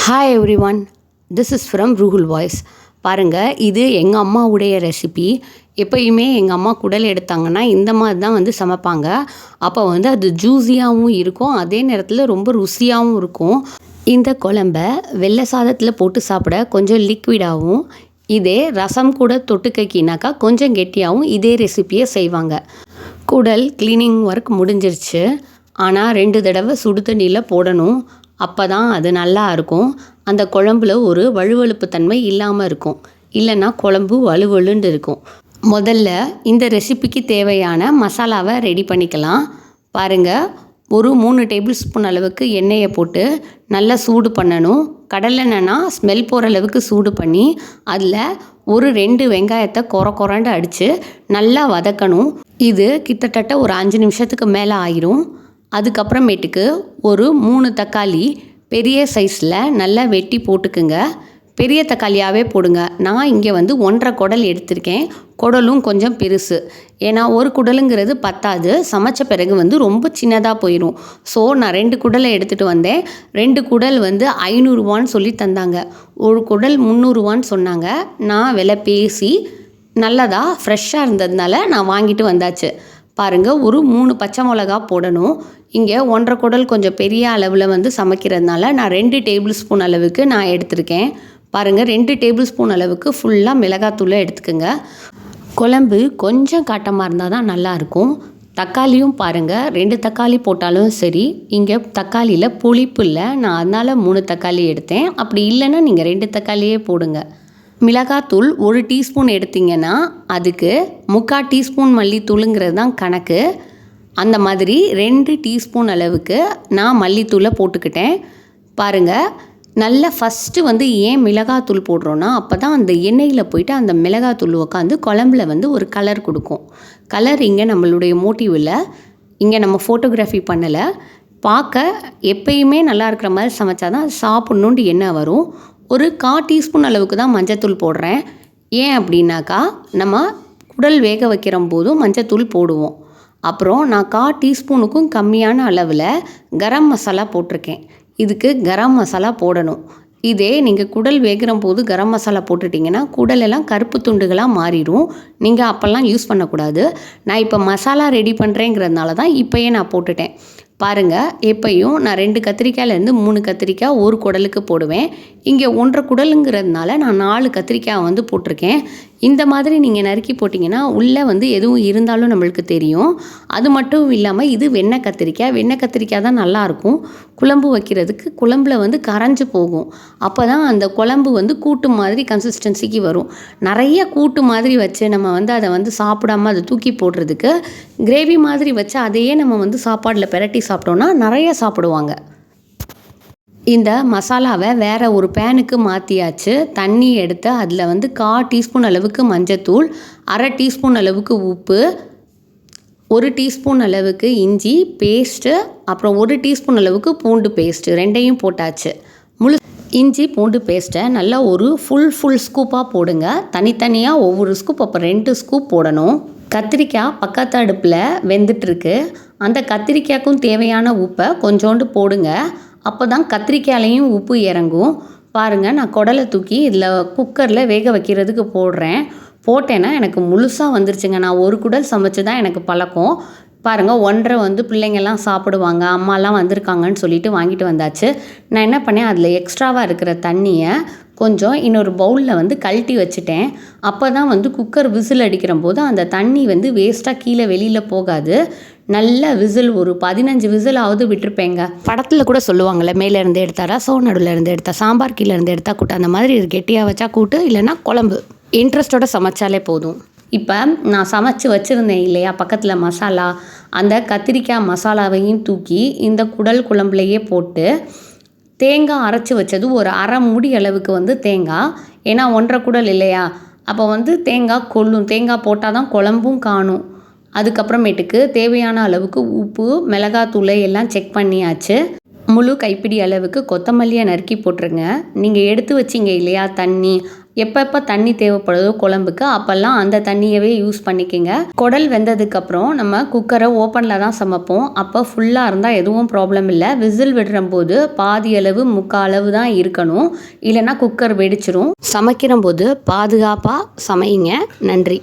Hi everyone, this is from Ruhul voice. பாருங்கள், இது எங்கள் அம்மாவுடைய ரெசிபி. எப்போயுமே எங்கள் அம்மா குடல் எடுத்தாங்கன்னா இந்த மாதிரி தான் சமைப்பாங்க. அப்போ அது ஜூஸியாகவும் இருக்கும், அதே நேரத்தில் ரொம்ப ருசியாகவும் இருக்கும். இந்த குழம்ப வெள்ளை சாதத்தில் போட்டு சாப்பிட கொஞ்சம் லிக்விடாகவும், இதே ரசம் கூட தொட்டுக்கைக்கினாக்கா கொஞ்சம் கெட்டியாகவும் இதே ரெசிப்பியை செய்வாங்க. குடல் க்ளீனிங் ஒர்க் முடிஞ்சிருச்சு. ஆனால் 2 தடவை சுடு தண்ணியில் போடணும். அப்போ தான் அது நல்லா இருக்கும். அந்த குழம்புல ஒரு வழுவழுப்பு தன்மை இல்லாமல் இருக்கும். இல்லைன்னா குழம்பு வலுவலுன்னு இருக்கும். முதல்ல இந்த ரெசிபிக்கு தேவையான மசாலாவை ரெடி பண்ணிக்கலாம். பாருங்கள், ஒரு 3 டேபிள் ஸ்பூன் அளவுக்கு எண்ணெயை போட்டு நல்லா சூடு பண்ணணும். கடலெண்ணெய்னா ஸ்மெல் போகிற அளவுக்கு சூடு பண்ணி அதில் ஒரு 2 வெங்காயத்தை கொரண்டு அடித்து நல்லா வதக்கணும். இது கிட்டத்தட்ட ஒரு 5 நிமிஷத்துக்கு மேலே ஆயிரும். அதுக்கப்புறமேட்டுக்கு ஒரு 3 தக்காளி பெரிய சைஸில் நல்லா வெட்டி போட்டுக்குங்க. பெரிய தக்காளியாகவே போடுங்க. நான் இங்கே 1.5 குடல் எடுத்திருக்கேன். குடலும் கொஞ்சம் பெருசு. ஏன்னா ஒரு குடலுங்கிறது பத்தாது, சமைச்ச பிறகு ரொம்ப சின்னதாக போயிடும். ஸோ நான் 2 குடலை எடுத்துகிட்டு வந்தேன். 2 குடல் 500 சொல்லி தந்தாங்க. ஒரு குடல் 300 சொன்னாங்க. நான் விலை பேசி நல்லதாக ஃப்ரெஷ்ஷாக இருந்ததுனால நான் வாங்கிட்டு வந்தாச்சு. பாருங்கள், ஒரு 3 பச்சை மிளகா போடணும். இங்கே 1.5 குடல் கொஞ்சம் பெரிய அளவில் சமைக்கிறதுனால நான் 2 டேபிள் ஸ்பூன் அளவுக்கு நான் எடுத்திருக்கேன். பாருங்கள், 2 டேபிள் ஸ்பூன் அளவுக்கு ஃபுல்லாக மிளகாத்தூளை எடுத்துக்கோங்க. குழம்பு கொஞ்சம் காட்டமாக இருந்தால் தான் நல்லாயிருக்கும். தக்காளியும் பாருங்கள், 2 தக்காளி போட்டாலும் சரி. இங்கே தக்காளியில் புளிப்பு இல்லை, நான் அதனால் 3 தக்காளி எடுத்தேன். அப்படி இல்லைன்னா நீங்கள் 2 தக்காளியே போடுங்க. மிளகாத்தூள் 1 டீஸ்பூன் எடுத்திங்கன்னா அதுக்கு 3/4 டீஸ்பூன் மல்லித்தூளுங்கிறது தான் கணக்கு. அந்த மாதிரி 2 டீஸ்பூன் அளவுக்கு நான் மல்லித்தூளை போட்டுக்கிட்டேன். பாருங்கள், நல்லா ஃபஸ்ட்டு ஏன் மிளகாத்தூள் போடுறோன்னா அப்போ தான் அந்த எண்ணெயில் போயிட்டு அந்த மிளகாத்தூள் உட்காந்து குழம்புல ஒரு கலர் கொடுக்கும். கலர் இங்கே நம்மளுடைய மோட்டிவ் இல்லை, இங்கே நம்ம ஃபோட்டோகிராஃபி பண்ணலை. பார்க்க எப்பயுமே நல்லா இருக்கிற மாதிரி சமைச்சா தான் சாப்பிட்ணுன்ட்டு எண்ணெய் வரும். ஒரு 1/4 டீஸ்பூன் அளவுக்கு தான் மஞ்சத்தூள் போடுறேன். ஏன் அப்படின்னாக்கா, நம்ம குடல் வேக வைக்கிற போதும் மஞ்சத்தூள் போடுவோம். அப்புறம் நான் 1/4 டீஸ்பூனுக்கும் கம்மியான அளவில் கரம் மசாலா போட்டிருக்கேன். இதுக்கு கரம் மசாலா போடணும். இதே நீங்கள் குடல் வேகிற போது கரம் மசாலா போட்டுட்டிங்கன்னா குடலெல்லாம் கருப்பு துண்டுகளாக மாறிடும். நீங்கள் அப்போல்லாம் யூஸ் பண்ணக்கூடாது. நான் இப்போ மசாலா ரெடி பண்ணுறேங்கிறதுனால தான் இப்போயே நான் போட்டுட்டேன். பாருங்கள், எப்பையும் நான் 2 கத்திரிக்காயிலேருந்து 3 கத்திரிக்காய் ஒரு குடலுக்கு போடுவேன். இங்கே 1.5 குடலுங்கிறதுனால நான் 4 கத்திரிக்காய் போட்டிருக்கேன். இந்த மாதிரி நீங்கள் நறுக்கி போட்டிங்கன்னா உள்ளே எதுவும் இருந்தாலும் நம்மளுக்கு தெரியும். அது மட்டும் இல்லாமல் இது வெண்ணெய் கத்திரிக்காய் தான் நல்லாயிருக்கும். குழம்பு வைக்கிறதுக்கு குழம்புல கரைஞ்சி போகும். அப்போ தான் அந்த குழம்பு கூட்டு மாதிரி கன்சிஸ்டன்சிக்கு வரும். நிறைய கூட்டு மாதிரி வச்சு நம்ம அதை சாப்பிடாம அதை தூக்கி போடுறதுக்கு கிரேவி மாதிரி வச்சு அதையே நம்ம சாப்பாடில் பிரட்டி சாப்பிட்டோன்னா நிறைய சாப்பிடுவாங்க. இந்த மசாலாவை வேறு ஒரு பேனுக்கு மாற்றியாச்சு. தண்ணி எடுத்து அதில் 1/4 டீஸ்பூன் அளவுக்கு மஞ்சத்தூள், 1/2 டீஸ்பூன் அளவுக்கு உப்பு, 1 டீஸ்பூன் அளவுக்கு இஞ்சி பேஸ்ட்டு, அப்புறம் 1 டீஸ்பூன் அளவுக்கு பூண்டு பேஸ்ட்டு 2ஐயும் போட்டாச்சு. இஞ்சி பூண்டு பேஸ்ட்டை நல்லா ஒரு ஃபுல் ஸ்கூப்பாக போடுங்க. தனித்தனியாக ஒவ்வொரு ஸ்கூப், அப்போ 2 ஸ்கூப் போடணும். கத்திரிக்காய் பக்கத்து அடுப்பில் வெந்துட்டுருக்கு. அந்த கத்திரிக்காய்க்கும் தேவையான உப்பை கொஞ்சோண்டு போடுங்க. அப்போ தான் கத்திரிக்காயிலையும் உப்பு இறங்கும். பாருங்கள், நான் குடலை தூக்கி இதில் குக்கரில் வேக வைக்கிறதுக்கு போடுறேன். போட்டேன்னா எனக்கு முழுசாக வந்துருச்சுங்க. நான் ஒரு குடல் சமைச்சு தான் எனக்கு பழக்கம். பாருங்கள், 1.5 பிள்ளைங்கள்லாம் சாப்பிடுவாங்க, அம்மாலாம் வந்திருக்காங்கன்னு சொல்லிட்டு வாங்கிட்டு வந்தாச்சு. நான் என்ன பண்ணேன், அதில் எக்ஸ்ட்ராவாக இருக்கிற தண்ணியை கொஞ்சம் இன்னொரு பவுலில் கழட்டி வச்சுட்டேன். அப்போ தான் குக்கர் விசில் அடிக்கிற போது அந்த தண்ணி வேஸ்ட்டாக கீழே வெளியில் போகாது. நல்ல விசில் ஒரு 15 விசிலாவது விட்டுருப்பேங்க. படத்தில் கூட சொல்லுவாங்கள்ல, மேலேருந்து எடுத்தா ரசம், நடுவிலேருந்து எடுத்தா சாம்பார், கீழேருந்து எடுத்தா கூட்டு. அந்த மாதிரி இது கெட்டியாக வச்சா கூட்டு, இல்லைன்னா குழம்பு. இன்ட்ரெஸ்ட்டோட சமைச்சாலே போதும். இப்போ நான் சமைச்சு வச்சுருந்தேன் இல்லையா பக்கத்தில் மசாலா, அந்த கத்திரிக்காய் மசாலாவையும் தூக்கி இந்த குடல் குழம்புலையே போட்டு தேங்காய் அரைச்சி வச்சது ஒரு 1/2 மூடி அளவுக்கு தேங்காய். ஏன்னா 1.5 குடல் இல்லையா, அப்போ தேங்காய் கொள்ளும். தேங்காய் போட்டால் தான் குழம்பும் காணும். அதுக்கப்புறமேட்டுக்கு தேவையான அளவுக்கு உப்பு, மிளகாத்தூளை எல்லாம் செக் பண்ணியாச்சு. முழு கைப்பிடி அளவுக்கு கொத்தமல்லியை நறுக்கி போட்டுருங்க. நீங்கள் எடுத்து வச்சிங்க இல்லையா தண்ணி, எப்பப்போ தண்ணி தேவைப்படுதோ குழம்புக்கு அப்போல்லாம் அந்த தண்ணியவே யூஸ் பண்ணிக்கோங்க. குடல் வெந்ததுக்கப்புறம் நம்ம குக்கரை ஓப்பனில் தான் சமைப்போம். அப்போ ஃபுல்லாக இருந்தால் எதுவும் ப்ராப்ளம் இல்லை. விசில் விடுறம்போது பாதி அளவு முக்கால் அளவு தான் இருக்கணும், இல்லைன்னா குக்கர் வெடிச்சிரும். சமைக்கிற போது பாதுகாப்பாக சமையுங்க. நன்றி.